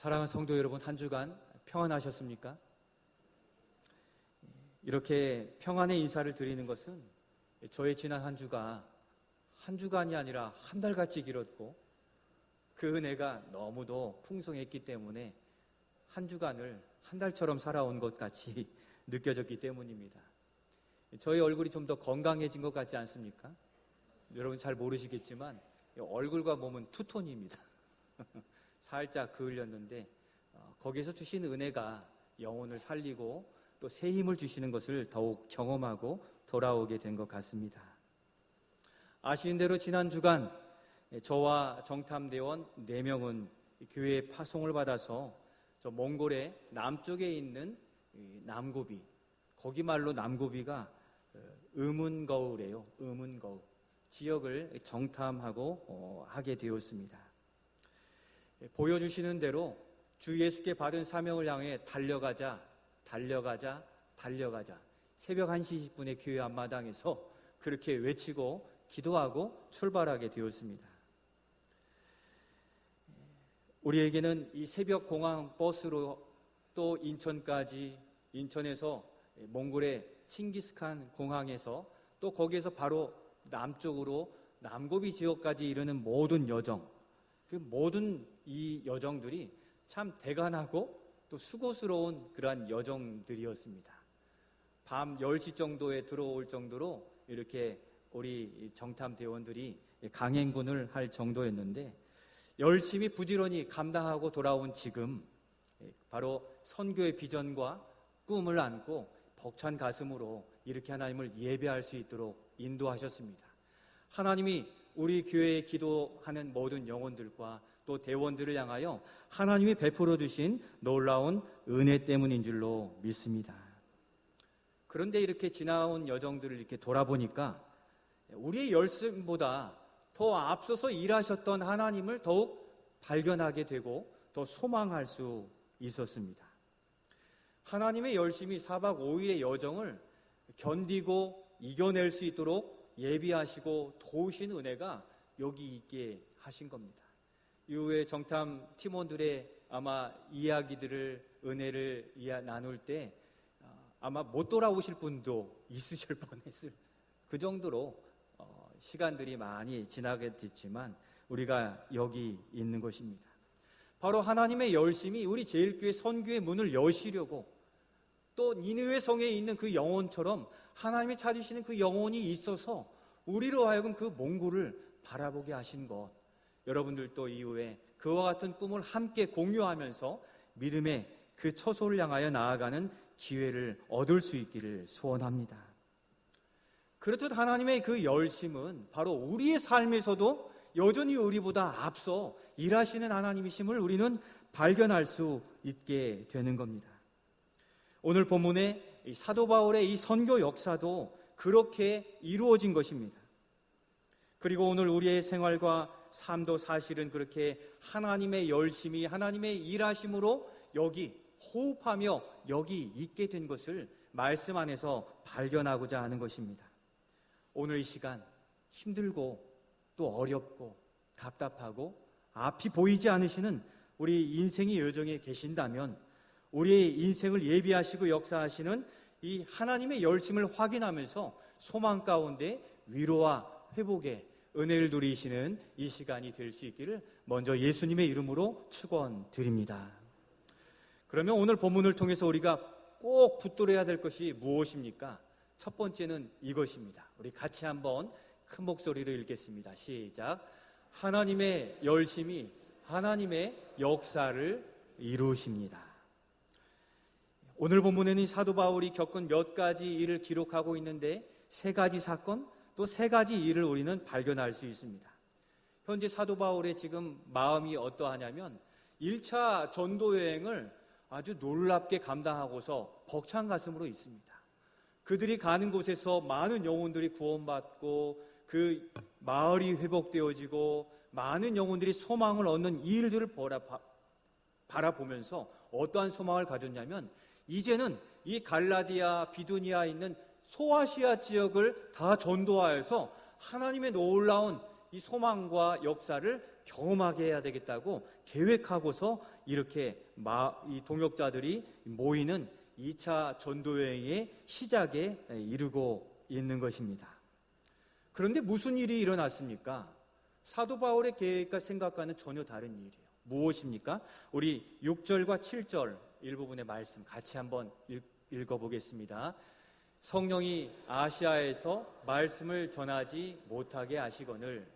사랑하는 성도 여러분, 한 주간 평안하셨습니까? 이렇게 평안의 인사를 드리는 것은 저의 지난 한 주가 한 주간이 아니라 한 달같이 길었고 그 은혜가 너무도 풍성했기 때문에 한 주간을 한 달처럼 살아온 것 같이 느껴졌기 때문입니다. 저희 얼굴이 좀 더 건강해진 것 같지 않습니까? 여러분 잘 모르시겠지만 얼굴과 몸은 투톤입니다. 살짝 그을렸는데 거기서 주신 은혜가 영혼을 살리고 또 새 힘을 주시는 것을 더욱 경험하고 돌아오게 된 것 같습니다. 아시는 대로 지난 주간 저와 정탐대원 4명은 교회에 파송을 받아서 저 몽골의 남쪽에 있는 남고비, 거기 말로 남고비가 음은거울이에요. 음은거울 지역을 정탐하고 하게 되었습니다. 보여주시는 대로 주 예수께 받은 사명을 향해 달려가자 새벽 1시 20분에 교회 앞마당에서 그렇게 외치고 기도하고 출발하게 되었습니다. 우리에게는 이 새벽 공항 버스로 또 인천까지, 인천에서 몽골의 칭기스칸 공항에서 또 거기에서 바로 남쪽으로 남고비 지역까지 이르는 모든 여정, 그 모든 이 여정들이 참 대간하고 또 수고스러운 그러한 여정들이었습니다. 밤 10시 정도에 들어올 정도로 이렇게 우리 정탐대원들이 강행군을 할 정도였는데 열심히 부지런히 감당하고 돌아온 지금 바로 선교의 비전과 꿈을 안고 벅찬 가슴으로 이렇게 하나님을 예배할 수 있도록 인도하셨습니다. 하나님이 우리 교회에 기도하는 모든 영혼들과 또 대원들을 향하여 하나님이 베풀어 주신 놀라운 은혜 때문인 줄로 믿습니다. 그런데 이렇게 지나온 여정들을 이렇게 돌아보니까 우리의 열심보다 더 앞서서 일하셨던 하나님을 더욱 발견하게 되고 더 소망할 수 있었습니다. 하나님의 열심이 4박 5일의 여정을 견디고 이겨낼 수 있도록 예비하시고 도우신 은혜가 여기 있게 하신 겁니다. 이후에 정탐 팀원들의 아마 이야기들을 은혜를 나눌 때 아마 못 돌아오실 분도 있으실 뻔했을 그 정도로 시간들이 많이 지나게 됐지만 우리가 여기 있는 것입니다. 바로 하나님의 열심이 우리 제일교회 선교의 문을 여시려고 또 니느웨 성에 있는 그 영혼처럼 하나님이 찾으시는 그 영혼이 있어서 우리로 하여금 그 몽골을 바라보게 하신 것, 여러분들도 이후에 그와 같은 꿈을 함께 공유하면서 믿음의 그 처소를 향하여 나아가는 기회를 얻을 수 있기를 소원합니다. 그렇듯 하나님의 그 열심은 바로 우리의 삶에서도 여전히 우리보다 앞서 일하시는 하나님이심을 우리는 발견할 수 있게 되는 겁니다. 오늘 본문의 사도 바울의 이 선교 역사도 그렇게 이루어진 것입니다. 그리고 오늘 우리의 생활과 삶도 사실은 그렇게 하나님의 열심이, 하나님의 일하심으로 여기 호흡하며 여기 있게 된 것을 말씀 안에서 발견하고자 하는 것입니다. 오늘 이 시간 힘들고 또 어렵고 답답하고 앞이 보이지 않으시는 우리 인생의 여정에 계신다면 우리의 인생을 예비하시고 역사하시는 이 하나님의 열심을 확인하면서 소망 가운데 위로와 회복의 은혜를 누리시는 이 시간이 될 수 있기를 먼저 예수님의 이름으로 축원드립니다. 그러면 오늘 본문을 통해서 우리가 꼭 붙들어야 될 것이 무엇입니까? 첫 번째는 이것입니다. 우리 같이 한번 큰 목소리로 읽겠습니다. 시작. 하나님의 열심이 하나님의 역사를 이루십니다. 오늘 본문에는 사도 바울이 겪은 몇 가지 일을 기록하고 있는데 3가지 사건, 또 3가지 일을 우리는 발견할 수 있습니다. 현재 사도 바울의 지금 마음이 어떠하냐면 1차 전도 여행을 아주 놀랍게 감당하고서 벅찬 가슴으로 있습니다. 그들이 가는 곳에서 많은 영혼들이 구원받고 그 마을이 회복되어지고 많은 영혼들이 소망을 얻는 이 일들을 바라보면서 어떠한 소망을 가졌냐면 이제는 이 갈라디아, 비두니아에 있는 소아시아 지역을 다 전도하여서 하나님의 놀라운 이 소망과 역사를 경험하게 해야 되겠다고 계획하고서 이렇게 이 동역자들이 모이는 2차 전도여행의 시작에 이르고 있는 것입니다. 그런데 무슨 일이 일어났습니까? 사도 바울의 계획과 생각과는 전혀 다른 일이에요. 무엇입니까? 우리 6절과 7절 일부분의 말씀 같이 한번 읽어보겠습니다. 성령이 아시아에서 말씀을 전하지 못하게 하시거늘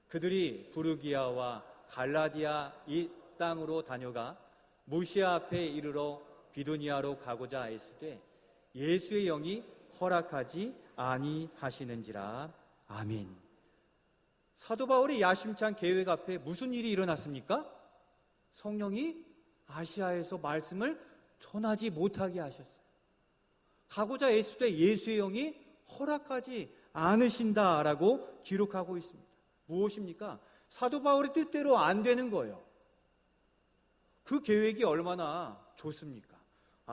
그들이 부르기아와 갈라디아 이 땅으로 다녀가 무시아 앞에 이르러 비두니아로 가고자 하였으되 예수의 영이 허락하지 아니하시는지라. 아멘. 사도 바울의 야심찬 계획 앞에 무슨 일이 일어났습니까? 성령이 아시아에서 말씀을 전하지 못하게 하셨어요. 가고자 했을 때 예수의 영이 허락하지 않으신다라고 기록하고 있습니다. 무엇입니까? 사도 바울의 뜻대로 안 되는 거예요. 그 계획이 얼마나 좋습니까?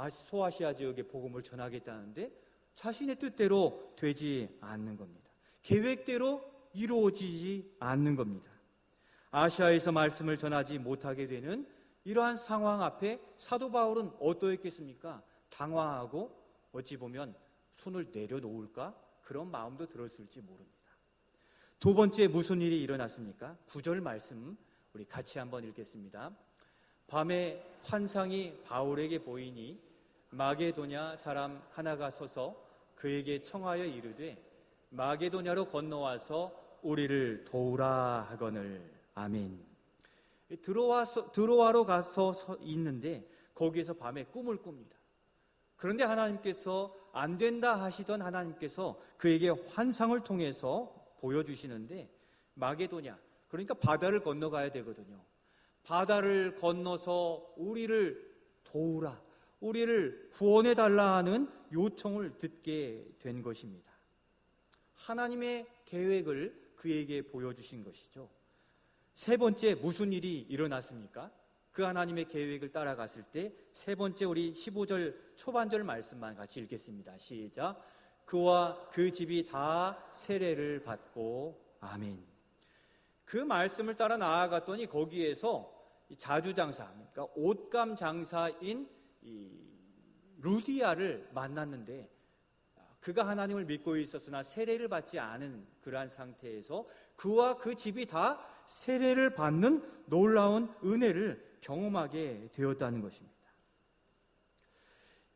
소아시아 지역에 복음을 전하겠다는데 자신의 뜻대로 되지 않는 겁니다. 계획대로 이루어지지 않는 겁니다. 아시아에서 말씀을 전하지 못하게 되는 이러한 상황 앞에 사도 바울은 어떠했겠습니까? 당황하고 어찌 보면 손을 내려놓을까? 그런 마음도 들었을지 모릅니다. 두 번째 무슨 일이 일어났습니까? 9절 말씀 우리 같이 한번 읽겠습니다. 밤에 환상이 바울에게 보이니 마게도냐 사람 하나가 서서 그에게 청하여 이르되 마게도냐로 건너와서 우리를 도우라 하거늘. 아멘. 드로아로 가서 있는데 거기에서 밤에 꿈을 꿉니다. 그런데 하나님께서 안 된다 하시던 하나님께서 그에게 환상을 통해서 보여주시는데 마게도냐, 그러니까 바다를 건너가야 되거든요. 바다를 건너서 우리를 도우라, 우리를 구원해달라 하는 요청을 듣게 된 것입니다. 하나님의 계획을 그에게 보여주신 것이죠. 세 번째 무슨 일이 일어났습니까? 그 하나님의 계획을 따라갔을 때 세 번째 우리 15절 초반절 말씀만 같이 읽겠습니다. 시작. 그와 그 집이 다 세례를 받고. 아멘. 그 말씀을 따라 나아갔더니 거기에서 자주장사, 그러니까 옷감 장사인 루디아를 만났는데 그가 하나님을 믿고 있었으나 세례를 받지 않은 그러한 상태에서 그와 그 집이 다 세례를 받는 놀라운 은혜를 경험하게 되었다는 것입니다.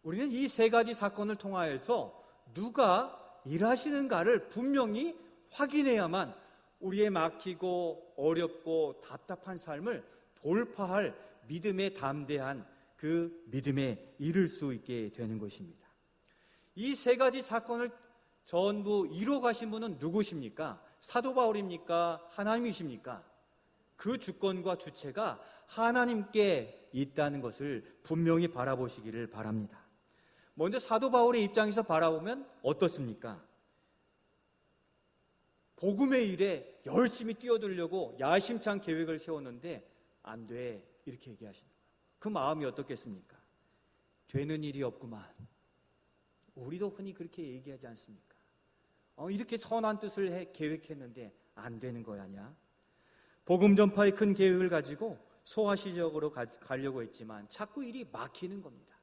우리는 이 세 가지 사건을 통하여서 누가 일하시는가를 분명히 확인해야만 우리의 막히고 어렵고 답답한 삶을 돌파할 믿음에 담대한 그 믿음에 이를 수 있게 되는 것입니다. 이 세 가지 사건을 전부 이뤄 가신 분은 누구십니까? 사도 바울입니까? 하나님이십니까? 그 주권과 주체가 하나님께 있다는 것을 분명히 바라보시기를 바랍니다. 먼저 사도 바울의 입장에서 바라보면 어떻습니까? 복음의 일에 열심히 뛰어들려고 야심찬 계획을 세웠는데 안 돼, 이렇게 얘기하시는 거예요. 그 마음이 어떻겠습니까? 되는 일이 없구만. 우리도 흔히 그렇게 얘기하지 않습니까? 이렇게 선한 뜻을 계획했는데 안 되는 거 아니야? 복음 전파의 큰 계획을 가지고 소아시아 지역으로 가려고 했지만 자꾸 일이 막히는 겁니다.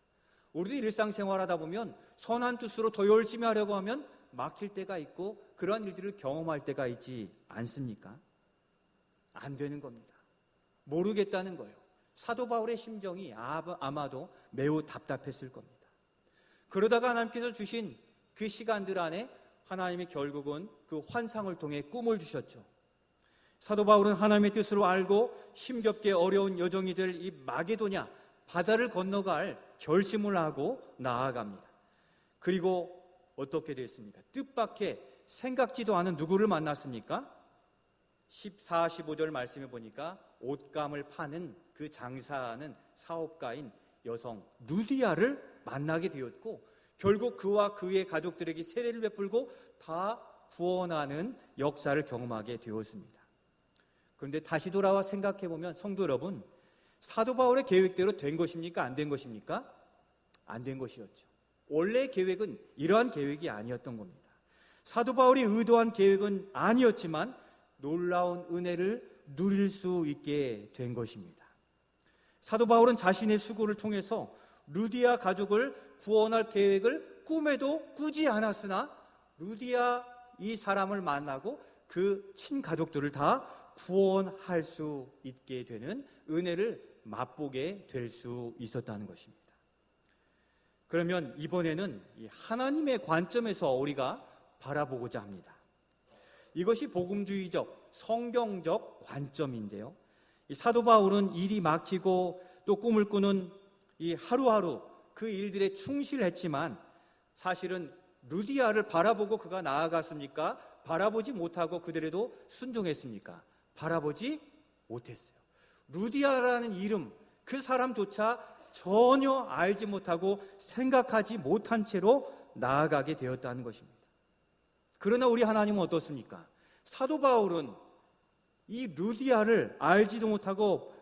우리도 일상생활하다 보면 선한 뜻으로 더 열심히 하려고 하면 막힐 때가 있고 그러한 일들을 경험할 때가 있지 않습니까? 안 되는 겁니다. 모르겠다는 거예요. 사도 바울의 심정이 아마도 매우 답답했을 겁니다. 그러다가 하나님께서 주신 그 시간들 안에 하나님이 결국은 그 환상을 통해 꿈을 주셨죠. 사도 바울은 하나님의 뜻으로 알고 힘겹게 어려운 여정이 될 이 마게도냐 바다를 건너갈 결심을 하고 나아갑니다. 그리고 어떻게 됐습니까? 뜻밖의 생각지도 않은 누구를 만났습니까? 14, 15절 말씀해 보니까 옷감을 파는 그 장사하는 사업가인 여성 누디아를 만나게 되었고 결국 그와 그의 가족들에게 세례를 베풀고 다 구원하는 역사를 경험하게 되었습니다. 그런데 다시 돌아와 생각해 보면 성도 여러분, 사도 바울의 계획대로 된 것입니까? 안 된 것입니까? 안 된 것이었죠. 원래 계획은 이러한 계획이 아니었던 겁니다. 사도 바울이 의도한 계획은 아니었지만 놀라운 은혜를 누릴 수 있게 된 것입니다. 사도 바울은 자신의 수고를 통해서 루디아 가족을 구원할 계획을 꿈에도 꾸지 않았으나 루디아 이 사람을 만나고 그 친가족들을 다 구원할 수 있게 되는 은혜를 맛보게 될 수 있었다는 것입니다. 그러면 이번에는 하나님의 관점에서 우리가 바라보고자 합니다. 이것이 복음주의적, 성경적 관점인데요. 이 사도 바울은 일이 막히고 또 꿈을 꾸는 이 하루하루 그 일들에 충실했지만 사실은 루디아를 바라보고 그가 나아갔습니까? 바라보지 못하고 그대로도 순종했습니까? 바라보지 못했어요. 루디아라는 이름, 그 사람조차 전혀 알지 못하고 생각하지 못한 채로 나아가게 되었다는 것입니다. 그러나 우리 하나님은 어떻습니까? 사도 바울은 이 루디아를 알지도 못하고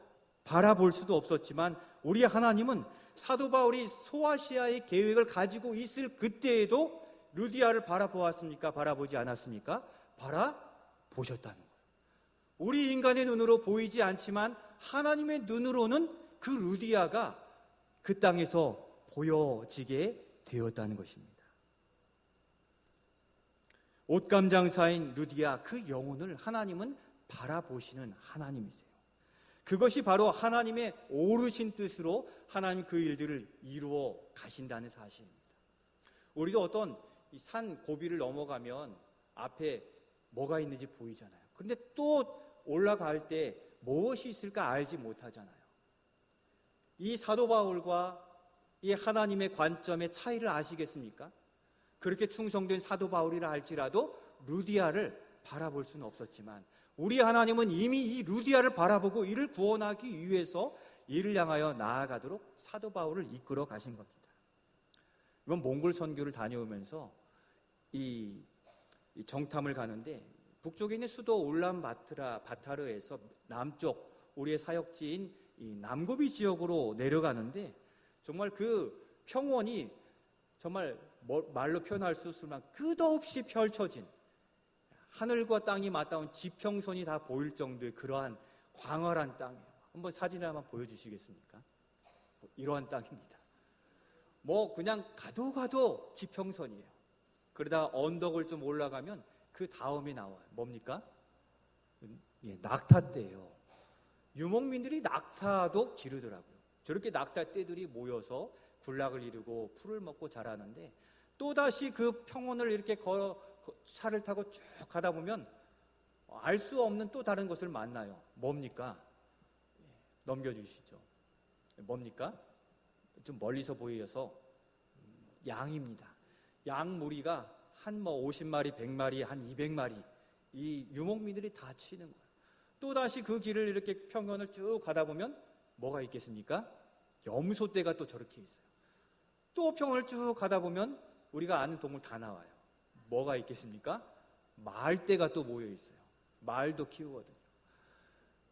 바라볼 수도 없었지만 우리 하나님은 사도 바울이 소아시아의 계획을 가지고 있을 그때에도 루디아를 바라보았습니까? 바라보지 않았습니까? 바라보셨다는 거예요. 우리 인간의 눈으로 보이지 않지만 하나님의 눈으로는 그 루디아가 그 땅에서 보여지게 되었다는 것입니다. 옷감 장사인 루디아, 그 영혼을 하나님은 바라보시는 하나님이세요. 그것이 바로 하나님의 오르신 뜻으로 하나님 그 일들을 이루어 가신다는 사실입니다. 우리도 어떤 산 고비를 넘어가면 앞에 뭐가 있는지 보이잖아요. 그런데 또 올라갈 때 무엇이 있을까 알지 못하잖아요. 이 사도 바울과 이 하나님의 관점의 차이를 아시겠습니까? 그렇게 충성된 사도 바울이라 할지라도 루디아를 바라볼 수는 없었지만 우리 하나님은 이미 이 루디아를 바라보고 이를 구원하기 위해서 이를 향하여 나아가도록 사도 바울을 이끌어 가신 겁니다. 이번 몽골 선교를 다녀오면서 이 정탐을 가는데 북쪽에 있는 수도 울란바타르에서 남쪽 우리의 사역지인 이 남고비 지역으로 내려가는데 정말 그 평원이 정말 말로 표현할 수 없을 만큼 끝없이 펼쳐진 하늘과 땅이 맞닿은 지평선이 다 보일 정도의 그러한 광활한 땅이에요. 한번 사진을 한번 보여주시겠습니까? 이러한 땅입니다. 그냥 가도 지평선이에요. 그러다 언덕을 좀 올라가면 그 다음이 나와요. 뭡니까? 낙타떼예요. 유목민들이 낙타도 기르더라고요. 저렇게 낙타떼들이 모여서 군락을 이루고 풀을 먹고 자라는데 또다시 그 평원을 이렇게 차를 타고 쭉 가다 보면 알 수 없는 또 다른 것을 만나요. 뭡니까? 넘겨주시죠. 뭡니까? 좀 멀리서 보여서 양입니다. 양 무리가 한 50마리, 100마리, 한 200마리 이 유목민들이 다 치는 거예요. 또다시 그 길을 이렇게 평원을 쭉 가다 보면 뭐가 있겠습니까? 염소떼가 또 저렇게 있어요. 또 평원을 쭉 가다 보면 우리가 아는 동물 다 나와요. 뭐가 있겠습니까? 말떼가 또 모여 있어요. 말도 키우거든요.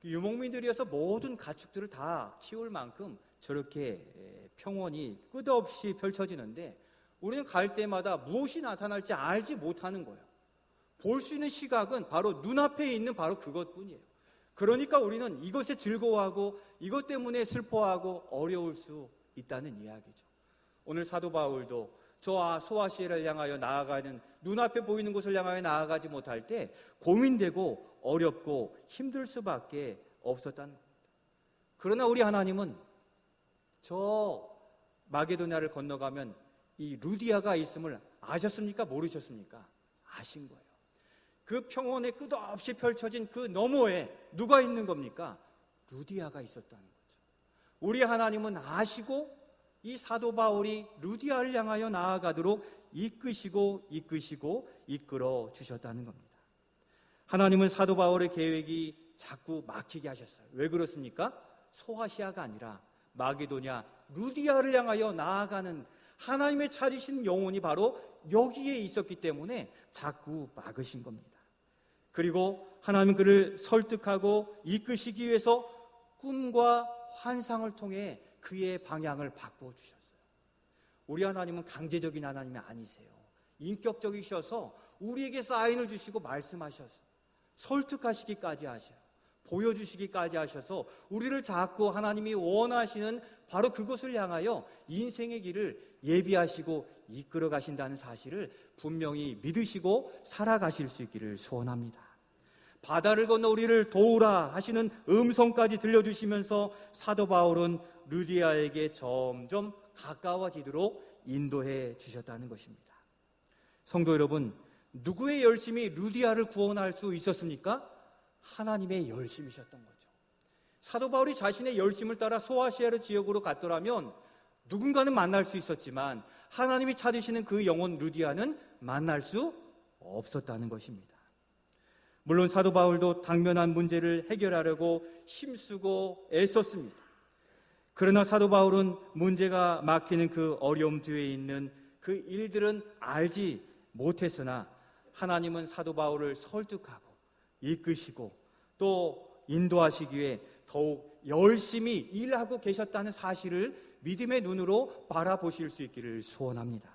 유목민들이어서 모든 가축들을 다 키울 만큼 저렇게 평원이 끝없이 펼쳐지는데 우리는 갈 때마다 무엇이 나타날지 알지 못하는 거예요. 볼 수 있는 시각은 바로 눈앞에 있는 바로 그것뿐이에요. 그러니까 우리는 이것에 즐거워하고 이것 때문에 슬퍼하고 어려울 수 있다는 이야기죠. 오늘 사도 바울도 저 소아시아를 향하여 나아가는 눈앞에 보이는 곳을 향하여 나아가지 못할 때 고민되고 어렵고 힘들 수밖에 없었다는 겁니다. 그러나 우리 하나님은 저 마게도냐를 건너가면 이 루디아가 있음을 아셨습니까? 모르셨습니까? 아신 거예요. 그 평원에 끝없이 펼쳐진 그 너머에 누가 있는 겁니까? 루디아가 있었다는 거죠. 우리 하나님은 아시고 이 사도 바울이 루디아를 향하여 나아가도록 이끄시고 이끌어 주셨다는 겁니다. 하나님은 사도 바울의 계획이 자꾸 막히게 하셨어요. 왜 그렇습니까? 소아시아가 아니라 마게도냐, 루디아를 향하여 나아가는 하나님의 찾으신 영혼이 바로 여기에 있었기 때문에 자꾸 막으신 겁니다. 그리고 하나님은 그를 설득하고 이끄시기 위해서 꿈과 환상을 통해 그의 방향을 바꿔주셨어요. 우리 하나님은 강제적인 하나님이 아니세요. 인격적이셔서 우리에게 사인을 주시고 말씀하셨어요. 설득하시기까지 하셔요. 보여주시기까지 하셔서 우리를 자꾸 하나님이 원하시는 바로 그곳을 향하여 인생의 길을 예비하시고 이끌어 가신다는 사실을 분명히 믿으시고 살아가실 수 있기를 소원합니다. 바다를 건너 우리를 도우라 하시는 음성까지 들려주시면서 사도 바울은 루디아에게 점점 가까워지도록 인도해 주셨다는 것입니다. 성도 여러분, 누구의 열심이 루디아를 구원할 수 있었습니까? 하나님의 열심이셨던 거죠. 사도 바울이 자신의 열심을 따라 소아시아르 지역으로 갔더라면 누군가는 만날 수 있었지만 하나님이 찾으시는 그 영혼 루디아는 만날 수 없었다는 것입니다. 물론 사도 바울도 당면한 문제를 해결하려고 힘쓰고 애썼습니다. 그러나 사도 바울은 문제가 막히는 그 어려움 뒤에 있는 그 일들은 알지 못했으나 하나님은 사도 바울을 설득하고 이끄시고 또 인도하시기 위해 더욱 열심히 일하고 계셨다는 사실을 믿음의 눈으로 바라보실 수 있기를 소원합니다.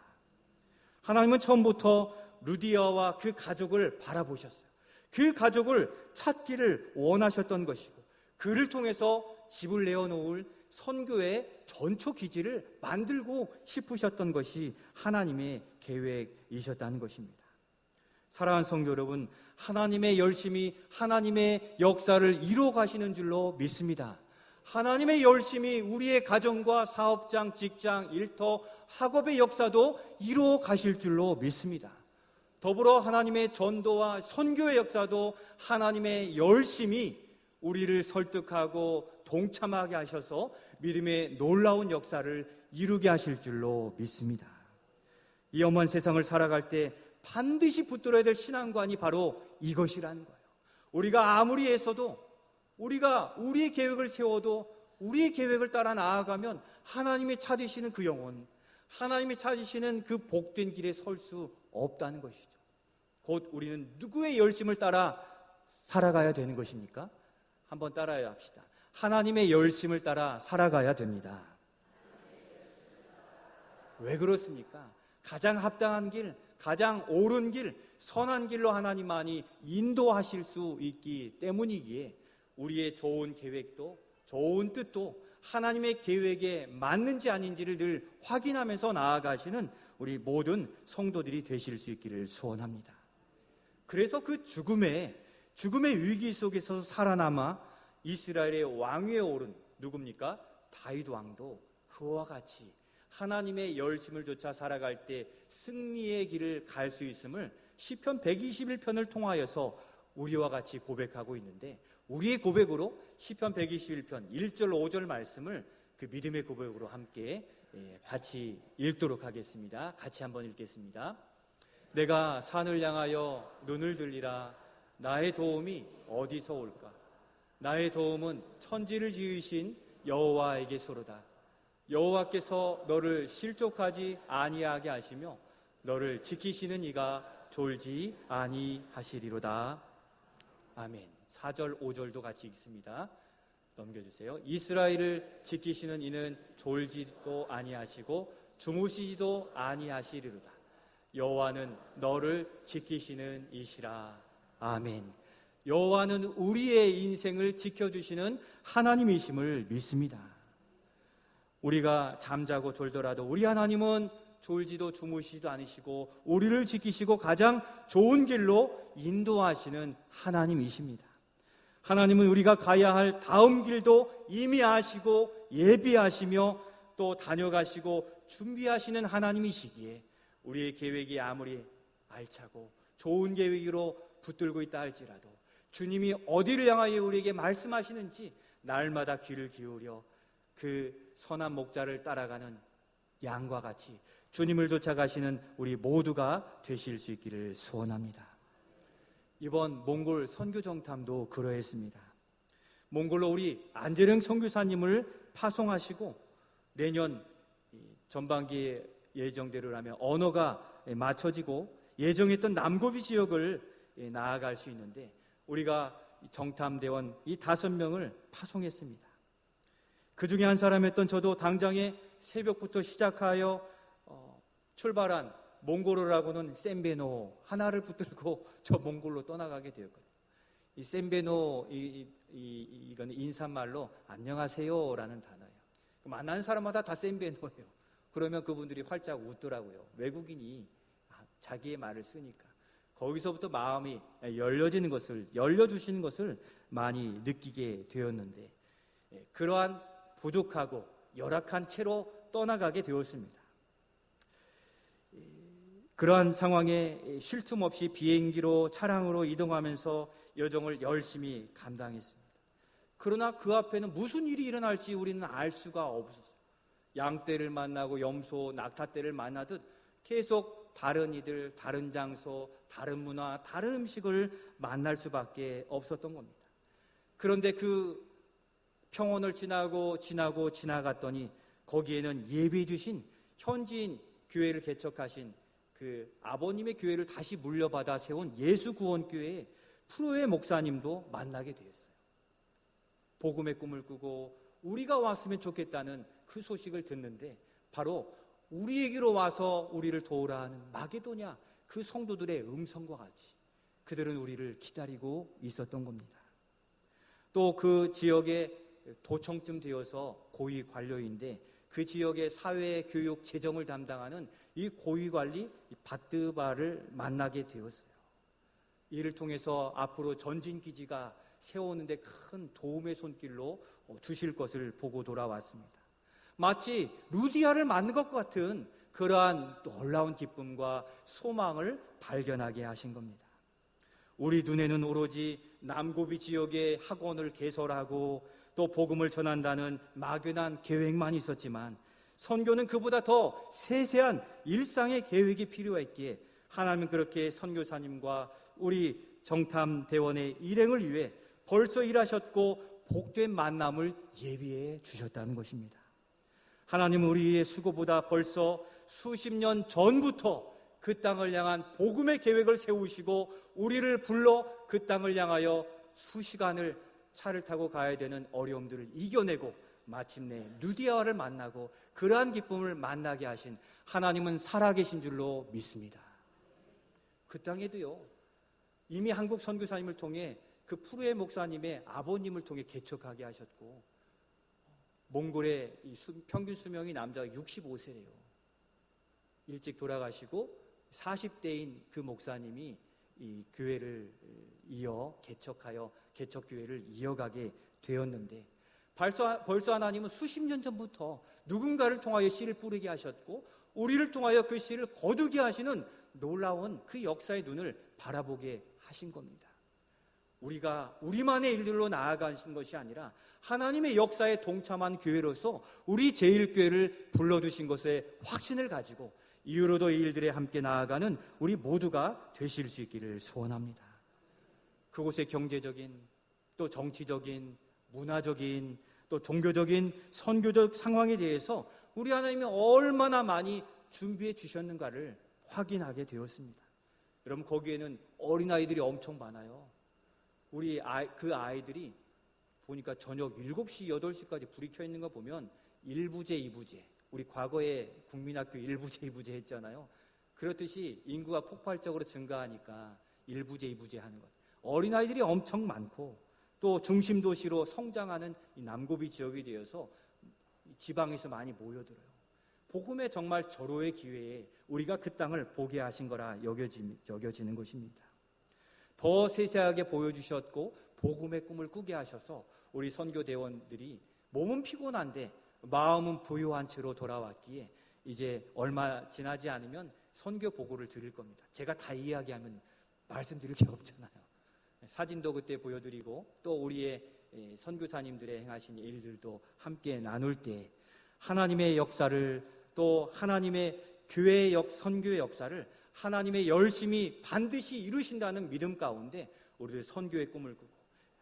하나님은 처음부터 루디아와 그 가족을 바라보셨어요. 그 가족을 찾기를 원하셨던 것이고 그를 통해서 집을 내어놓을 선교의 전초 기지를 만들고 싶으셨던 것이 하나님의 계획이셨다는 것입니다. 사랑하는 성도 여러분, 하나님의 열심이 하나님의 역사를 이루어 가시는 줄로 믿습니다. 하나님의 열심이 우리의 가정과 사업장, 직장, 일터, 학업의 역사도 이루어 가실 줄로 믿습니다. 더불어 하나님의 전도와 선교의 역사도 하나님의 열심이 우리를 설득하고 동참하게 하셔서 믿음의 놀라운 역사를 이루게 하실 줄로 믿습니다. 이 험한 세상을 살아갈 때 반드시 붙들어야 될 신앙관이 바로 이것이라는 거예요. 우리가 아무리 애써도 우리가 우리의 계획을 세워도 우리의 계획을 따라 나아가면 하나님이 찾으시는 그 영혼, 하나님이 찾으시는 그 복된 길에 설 수 없다는 것이죠. 곧 우리는 누구의 열심을 따라 살아가야 되는 것입니까? 한번 따라야 합시다. 하나님의 열심을 따라 살아가야 됩니다. 왜 그렇습니까? 가장 합당한 길, 가장 옳은 길, 선한 길로 하나님만이 인도하실 수 있기 때문이기에 우리의 좋은 계획도 좋은 뜻도 하나님의 계획에 맞는지 아닌지를 늘 확인하면서 나아가시는 우리 모든 성도들이 되실 수 있기를 소원합니다. 그래서 그 죽음의 위기 속에서 살아남아 이스라엘의 왕위에 오른 누굽니까? 다윗 왕도 그와 같이 하나님의 열심을 좇아 살아갈 때 승리의 길을 갈 수 있음을 시편 121편을 통하여서 우리와 같이 고백하고 있는데 우리의 고백으로 시편 121편 1절 5절 말씀을 그 믿음의 고백으로 함께 같이 읽도록 하겠습니다. 같이 한번 읽겠습니다. 내가 산을 향하여 눈을 들리라. 나의 도움이 어디서 올까? 나의 도움은 천지를 지으신 여호와에게서로다. 여호와께서 너를 실족하지 아니하게 하시며 너를 지키시는 이가 졸지 아니하시리로다. 아멘. 4절 5절도 같이 읽습니다. 넘겨주세요. 이스라엘을 지키시는 이는 졸지도 아니하시고 주무시지도 아니하시리로다. 여호와는 너를 지키시는 이시라. 아멘. 여호와는 우리의 인생을 지켜주시는 하나님이심을 믿습니다. 우리가 잠자고 졸더라도 우리 하나님은 졸지도 주무시지도 않으시고 우리를 지키시고 가장 좋은 길로 인도하시는 하나님이십니다. 하나님은 우리가 가야 할 다음 길도 이미 아시고 예비하시며 또 다녀가시고 준비하시는 하나님이시기에 우리의 계획이 아무리 알차고 좋은 계획으로 붙들고 있다 할지라도 주님이 어디를 향하여 우리에게 말씀하시는지 날마다 귀를 기울여 그 선한 목자를 따라가는 양과 같이 주님을 쫓아가시는 우리 모두가 되실 수 있기를 소원합니다. 이번 몽골 선교 정탐도 그러했습니다. 몽골로 우리 안재령 선교사님을 파송하시고 내년 전반기에 예정대로라면 언어가 맞춰지고 예정했던 남고비 지역을 나아갈 수 있는데 우리가 정탐대원 이 5명을 파송했습니다. 그 중에 한 사람이었던 저도 당장에 새벽부터 시작하여 출발한 몽골어라고는 셈베노 하나를 붙들고 저 몽골로 떠나가게 되었거든요. 이 센베노 이건 인사말로 안녕하세요라는 단어예요. 만나는 사람마다 다 센베노예요. 그러면 그분들이 활짝 웃더라고요. 외국인이 자기의 말을 쓰니까. 거기서부터 마음이 열려주시는 것을 많이 느끼게 되었는데, 그러한 부족하고 열악한 채로 떠나가게 되었습니다. 그러한 상황에 쉴 틈 없이 비행기로 차량으로 이동하면서 여정을 열심히 감당했습니다. 그러나 그 앞에는 무슨 일이 일어날지 우리는 알 수가 없었어요. 양떼를 만나고 염소, 낙타떼를 만나듯 계속 다른 이들, 다른 장소, 다른 문화, 다른 음식을 만날 수밖에 없었던 겁니다. 그런데 그 평원을 지나갔더니 거기에는 예비해 주신 현지인 교회를 개척하신 그 아버님의 교회를 다시 물려받아 세운 예수구원교회의 프로의 목사님도 만나게 되었어요. 복음의 꿈을 꾸고 우리가 왔으면 좋겠다는 그 소식을 듣는데, 바로 우리에게로 와서 우리를 도우라 하는 마게도냐 그 성도들의 음성과 같이 그들은 우리를 기다리고 있었던 겁니다. 또 그 지역에 도청쯤 되어서 고위 관료인데, 그 지역의 사회, 교육, 재정을 담당하는 이 고위관리 바뜨바를 만나게 되었어요. 이를 통해서 앞으로 전진기지가 세우는데 큰 도움의 손길로 주실 것을 보고 돌아왔습니다. 마치 루디아를 만난 것 같은 그러한 놀라운 기쁨과 소망을 발견하게 하신 겁니다. 우리 눈에는 오로지 남고비 지역의 학원을 개설하고 또 복음을 전한다는 막연한 계획만 있었지만, 선교는 그보다 더 세세한 일상의 계획이 필요했기에 하나님은 그렇게 선교사님과 우리 정탐대원의 일행을 위해 벌써 일하셨고 복된 만남을 예비해 주셨다는 것입니다. 하나님은 우리의 수고보다 벌써 수십 년 전부터 그 땅을 향한 복음의 계획을 세우시고 우리를 불러 그 땅을 향하여 수시간을 차를 타고 가야 되는 어려움들을 이겨내고 마침내 누디아를 만나고 그러한 기쁨을 만나게 하신 하나님은 살아계신 줄로 믿습니다. 그 땅에도요, 이미 한국 선교사님을 통해 그 푸르의 목사님의 아버님을 통해 개척하게 하셨고, 몽골의 평균 수명이 남자가 65세래요. 일찍 돌아가시고 40대인 그 목사님이 이 교회를 개척하여 개척교회를 이어가게 되었는데, 벌써 하나님은 수십 년 전부터 누군가를 통하여 씨를 뿌리게 하셨고 우리를 통하여 그 씨를 거두게 하시는 놀라운 그 역사의 눈을 바라보게 하신 겁니다. 우리가 우리만의 일들로 나아가신 것이 아니라 하나님의 역사에 동참한 교회로서 우리 제1교회를 불러주신 것에 확신을 가지고 이후로도 이 일들에 함께 나아가는 우리 모두가 되실 수 있기를 소원합니다. 그곳의 경제적인, 또 정치적인, 문화적인, 또 종교적인, 선교적 상황에 대해서 우리 하나님이 얼마나 많이 준비해 주셨는가를 확인하게 되었습니다. 여러분, 거기에는 어린아이들이 엄청 많아요. 그 아이들이 보니까 저녁 7시, 8시까지 불이 켜 있는 거 보면 1부제, 2부제, 우리 과거에 국민학교 1부제, 2부제 했잖아요. 그렇듯이 인구가 폭발적으로 증가하니까 1부제, 2부제 하는 것. 어린아이들이 엄청 많고 또 중심도시로 성장하는 이 남고비 지역이 되어서 지방에서 많이 모여들어요. 복음의 정말 절호의 기회에 우리가 그 땅을 보게 하신 거라 여겨지는 것입니다. 더 세세하게 보여주셨고 복음의 꿈을 꾸게 하셔서 우리 선교대원들이 몸은 피곤한데 마음은 부유한 채로 돌아왔기에 이제 얼마 지나지 않으면 선교 보고를 드릴 겁니다. 제가 다 이야기하면 말씀드릴 게 없잖아요. 사진도 그때 보여드리고 또 우리의 선교사님들의 행하신 일들도 함께 나눌 때 하나님의 역사를, 또 하나님의 교회의 선교의 역사를 하나님의 열심히 반드시 이루신다는 믿음 가운데 우리들 선교의 꿈을 꾸고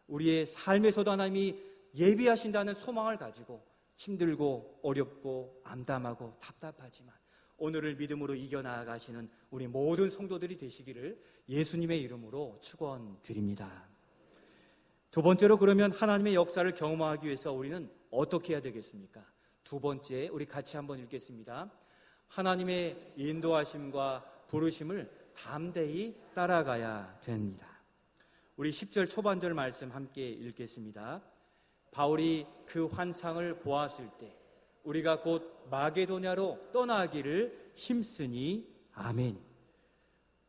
우리의 삶에서도 하나님이 예비하신다는 소망을 가지고 힘들고 어렵고 암담하고 답답하지만 오늘을 믿음으로 이겨나가시는 우리 모든 성도들이 되시기를 예수님의 이름으로 축원드립니다. 두 번째로, 그러면 하나님의 역사를 경험하기 위해서 우리는 어떻게 해야 되겠습니까? 두 번째, 우리 같이 한번 읽겠습니다. 하나님의 인도하심과 부르심을 담대히 따라가야 됩니다. 우리 10절 초반절 말씀 함께 읽겠습니다. 바울이 그 환상을 보았을 때 우리가 곧 마게도냐로 떠나기를 힘쓰니 아멘.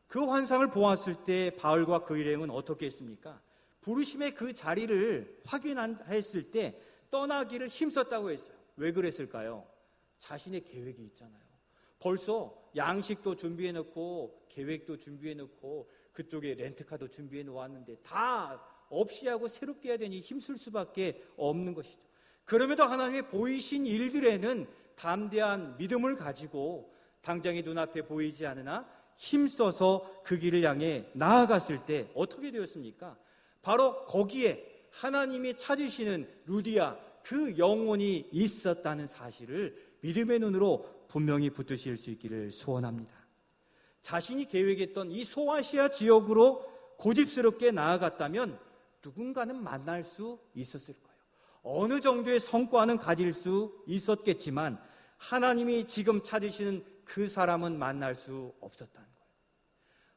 그 환상을 보았을 때 바울과 그 일행은 어떻게 했습니까? 부르심의 그 자리를 확인했을 때 떠나기를 힘썼다고 했어요. 왜 그랬을까요? 자신의 계획이 있잖아요. 벌써 양식도 준비해 놓고 계획도 준비해 놓고 그쪽에 렌트카도 준비해 놓았는데 다 없이 하고 새롭게 해야 되니 힘쓸 수밖에 없는 것이죠. 그럼에도 하나님의 보이신 일들에는 담대한 믿음을 가지고 당장의 눈앞에 보이지 않으나 힘써서 그 길을 향해 나아갔을 때 어떻게 되었습니까? 바로 거기에 하나님이 찾으시는 루디아 그 영혼이 있었다는 사실을 믿음의 눈으로 분명히 붙드실 수 있기를 소원합니다. 자신이 계획했던 이 소아시아 지역으로 고집스럽게 나아갔다면 누군가는 만날 수 있었을 거예요. 어느 정도의 성과는 가질 수 있었겠지만 하나님이 지금 찾으시는 그 사람은 만날 수 없었다는 거예요.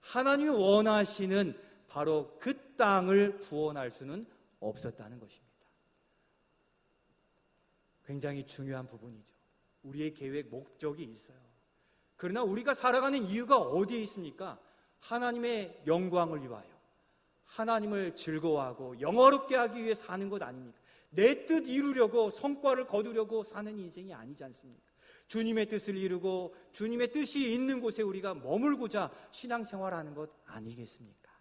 하나님이 원하시는 바로 그 땅을 구원할 수는 없었다는 것입니다. 굉장히 중요한 부분이죠. 우리의 계획, 목적이 있어요. 그러나 우리가 살아가는 이유가 어디에 있습니까? 하나님의 영광을 위하여 하나님을 즐거워하고 영화롭게 하기 위해 사는 것 아닙니까? 내 뜻 이루려고 성과를 거두려고 사는 인생이 아니지 않습니까? 주님의 뜻을 이루고 주님의 뜻이 있는 곳에 우리가 머물고자 신앙생활하는 것 아니겠습니까?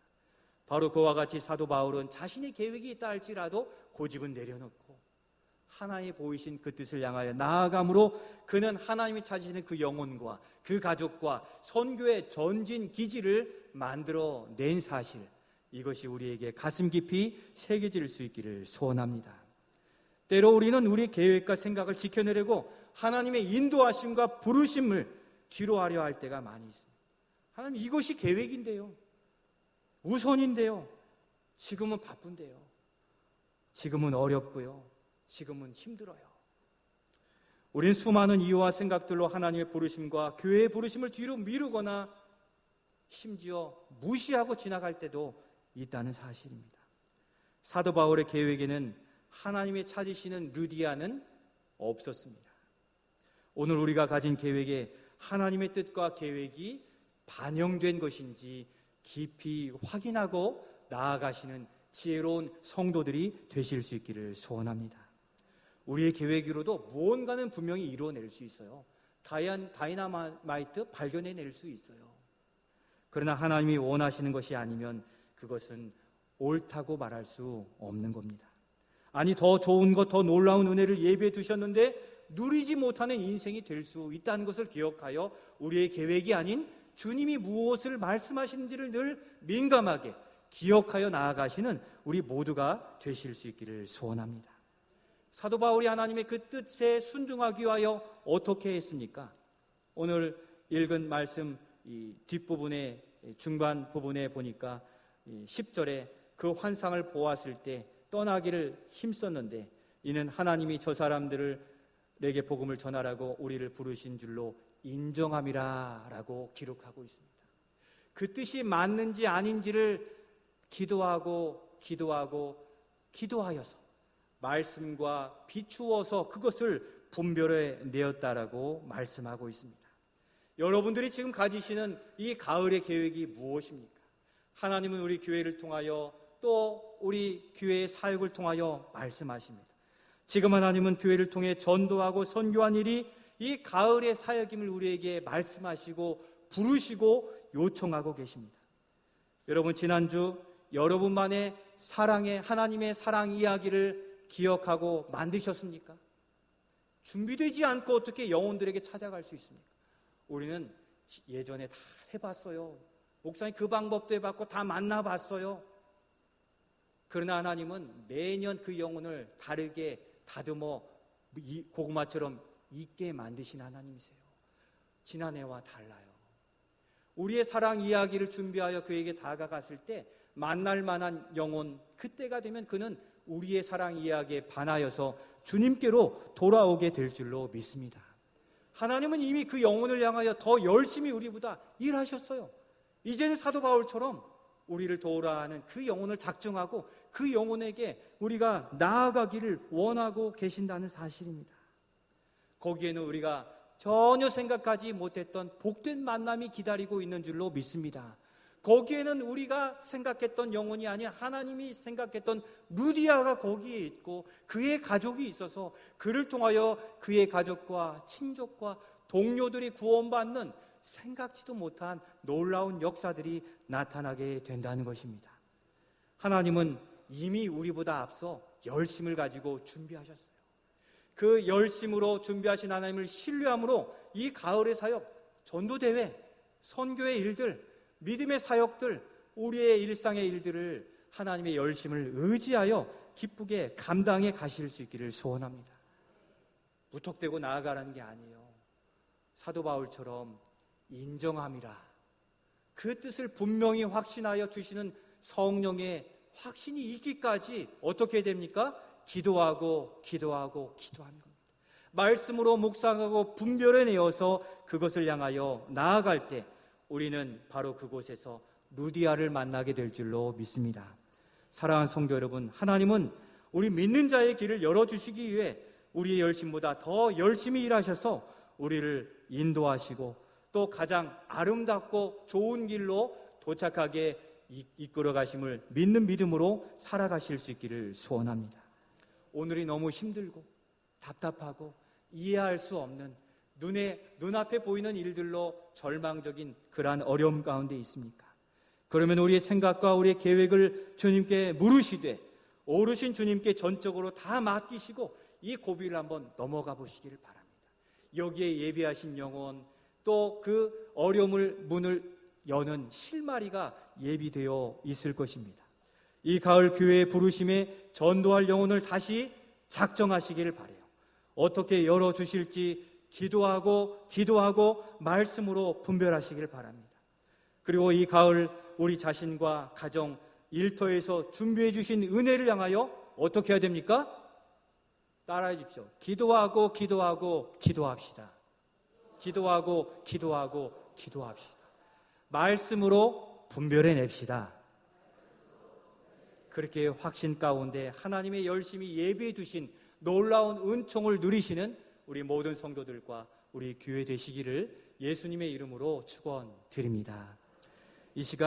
바로 그와 같이 사도 바울은 자신의 계획이 있다 할지라도 고집은 내려놓고 하나님이 보이신 그 뜻을 향하여 나아감으로 그는 하나님이 찾으시는 그 영혼과 그 가족과 선교의 전진 기지를 만들어낸 사실, 이것이 우리에게 가슴 깊이 새겨질 수 있기를 소원합니다. 때로 우리는 우리의 계획과 생각을 지켜내려고 하나님의 인도하심과 부르심을 뒤로하려 할 때가 많이 있습니다. 하나님, 이것이 계획인데요, 우선인데요, 지금은 바쁜데요, 지금은 어렵고요, 지금은 힘들어요. 우린 수많은 이유와 생각들로 하나님의 부르심과 교회의 부르심을 뒤로 미루거나 심지어 무시하고 지나갈 때도 있다는 사실입니다. 사도 바울의 계획에는 하나님의 찾으시는 루디아는 없었습니다. 오늘 우리가 가진 계획에 하나님의 뜻과 계획이 반영된 것인지 깊이 확인하고 나아가시는 지혜로운 성도들이 되실 수 있기를 소원합니다. 우리의 계획으로도 무언가는 분명히 이루어낼 수 있어요. 다이나마이트 발견해낼 수 있어요. 그러나 하나님이 원하시는 것이 아니면 그것은 옳다고 말할 수 없는 겁니다. 아니, 더 좋은 것, 더 놀라운 은혜를 예비해 두셨는데 누리지 못하는 인생이 될 수 있다는 것을 기억하여 우리의 계획이 아닌 주님이 무엇을 말씀하시는지를 늘 민감하게 기억하여 나아가시는 우리 모두가 되실 수 있기를 소원합니다. 사도 바울이 하나님의 그 뜻에 순종하기 위하여 어떻게 했습니까? 오늘 읽은 말씀 이 뒷부분에, 중반 부분에 보니까 10절에 그 환상을 보았을 때 떠나기를 힘썼는데 이는 하나님이 저 사람들에게 복음을 전하라고 우리를 부르신 줄로 인정함이라 라고 기록하고 있습니다. 그 뜻이 맞는지 아닌지를 기도하여서 말씀과 비추어서 그것을 분별해 내었다라고 말씀하고 있습니다. 여러분들이 지금 가지시는 이 가을의 계획이 무엇입니까? 하나님은 우리 교회를 통하여 또 우리 교회의 사역을 통하여 말씀하십니다. 지금 하나님은 교회를 통해 전도하고 선교한 일이 이 가을의 사역임을 우리에게 말씀하시고 부르시고 요청하고 계십니다. 여러분, 지난주 여러분만의 사랑의 하나님의 사랑 이야기를 기억하고 만드셨습니까? 준비되지 않고 어떻게 영혼들에게 찾아갈 수 있습니까? 우리는 예전에 다 해봤어요. 목사님 그 방법도 해봤고 다 만나봤어요. 그러나 하나님은 매년 그 영혼을 다르게 다듬어 고구마처럼 있게 만드신 하나님이세요. 지난해와 달라요. 우리의 사랑 이야기를 준비하여 그에게 다가갔을 때 만날 만한 영혼, 그때가 되면 그는 우리의 사랑 이야기에 반하여서 주님께로 돌아오게 될 줄로 믿습니다. 하나님은 이미 그 영혼을 향하여 더 열심히 우리보다 일하셨어요. 이제는 사도 바울처럼 우리를 도우라 하는 그 영혼을 작정하고 그 영혼에게 우리가 나아가기를 원하고 계신다는 사실입니다. 거기에는 우리가 전혀 생각하지 못했던 복된 만남이 기다리고 있는 줄로 믿습니다. 거기에는 우리가 생각했던 영혼이 아닌 하나님이 생각했던 루디아가 거기에 있고 그의 가족이 있어서 그를 통하여 그의 가족과 친족과 동료들이 구원받는 생각지도 못한 놀라운 역사들이 나타나게 된다는 것입니다. 하나님은 이미 우리보다 앞서 열심을 가지고 준비하셨어요. 그 열심으로 준비하신 하나님을 신뢰함으로 이 가을의 사역, 전도대회, 선교의 일들, 믿음의 사역들, 우리의 일상의 일들을 하나님의 열심을 의지하여 기쁘게 감당해 가실 수 있기를 소원합니다. 무턱대고 나아가라는 게 아니에요. 사도 바울처럼 인정함이라 그 뜻을 분명히 확신하여 주시는 성령의 확신이 있기까지 어떻게 됩니까? 기도하고 기도하고 기도하는 겁니다. 말씀으로 묵상하고 분별해내어서 그것을 향하여 나아갈 때 우리는 바로 그곳에서 루디아를 만나게 될 줄로 믿습니다. 사랑하는 성도 여러분, 하나님은 우리 믿는 자의 길을 열어주시기 위해 우리의 열심보다 더 열심히 일하셔서 우리를 인도하시고 또 가장 아름답고 좋은 길로 도착하게 이끌어 가심을 믿는 믿음으로 살아가실 수 있기를 소원합니다. 오늘이 너무 힘들고 답답하고 이해할 수 없는 눈앞에 보이는 일들로 절망적인 그러한 어려움 가운데 있습니까? 그러면 우리의 생각과 우리의 계획을 주님께 물으시되 오르신 주님께 전적으로 다 맡기시고 이 고비를 한번 넘어가 보시기를 바랍니다. 여기에 예비하신 영혼 또 그 어려움을 문을 여는 실마리가 예비되어 있을 것입니다. 이 가을 교회의 부르심에 전도할 영혼을 다시 작정하시기를 바라요. 어떻게 열어주실지 기도하고 말씀으로 분별하시기를 바랍니다. 그리고 이 가을 우리 자신과 가정, 일터에서 준비해 주신 은혜를 향하여 어떻게 해야 됩니까? 따라해 주십시오. 기도하고 기도합시다. 기도하고 기도합시다. 말씀으로 분별해냅시다. 그렇게 확신 가운데 하나님의 열심히 예비해 두신 놀라운 은총을 누리시는 우리 모든 성도들과 우리 교회 되시기를 예수님의 이름으로 축원드립니다. 이 시간